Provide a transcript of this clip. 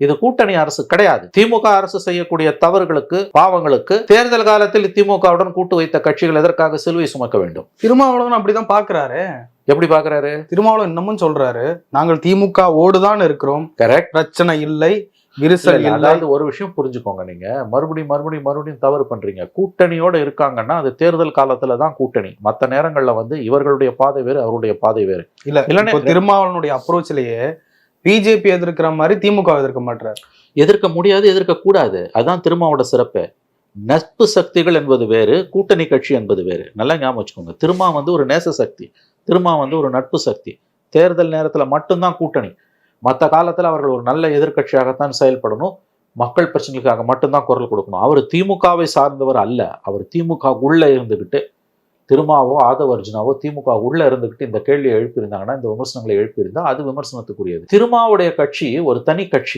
இது கூட்டணி அரசு கிடையாது. திமுக அரசு செய்யக்கூடிய தவறுகளுக்கு, பாவங்களுக்கு தேர்தல் காலத்தில் திமுகவுடன் கூட்டு வைத்த கட்சிகள் எதற்காக சிலுவை சுமக்க வேண்டும்? திருமாவளவன் அப்படிதான் பாக்குறாரு. எப்படி பாக்குறாரு? திருமாவளவன் இன்னமும் சொல்றாரு, நாங்கள் திமுக ஓடுதான் இருக்கிறோம், கரெக்ட், பிரச்சனை இல்லை, விரிசல் இல்லை. அதாவது ஒரு விஷயம் புரிஞ்சுக்கோங்க, நீங்க மறுபடியும் தவறு பண்றீங்க. கூட்டணியோட இருக்காங்கன்னா அது தேர்தல் காலத்துல தான் கூட்டணி. மற்ற நேரங்கள்ல இவர்களுடைய பாதை வேறு, அவருடைய பாதை வேறு. இல்ல, திருமாவளவனுடைய அப்ரோச்லயே பிஜேபி எதிர்க்கிற மாதிரி திமுக எதிர்க்க மாட்டார். எதிர்க்க முடியாது, எதிர்க்க கூடாது. அதான் திருமாவோட சிறப்பு. நட்பு சக்திகள் என்பது வேறு, கூட்டணி கட்சி என்பது வேறு. நல்லா ஞாபகம் வச்சுக்கோங்க. திருமா ஒரு நேச சக்தி, திருமா ஒரு நட்பு சக்தி. தேர்தல் நேரத்துல மட்டும்தான் கூட்டணி. மற்ற காலத்துல அவர்கள் ஒரு நல்ல எதிர்கட்சியாகத்தான் செயல்படணும், மக்கள் பிரச்சனைகளுக்காக மட்டும்தான் குரல் கொடுக்கணும். அவர் திமுகவை சார்ந்தவர் அல்ல. அவர் திமுக உள்ள இருந்துகிட்டு, திருமாவோ ஆதவ அர்ஜுனாவோ திமுக உள்ள இருந்துகிட்டு இந்த கேள்வியை எழுப்பியிருந்தாங்கன்னா, இந்த விமர்சனங்களை எழுப்பியிருந்தா அது விமர்சனத்துக்குரியது. திருமாவுடைய கட்சி ஒரு தனி கட்சி.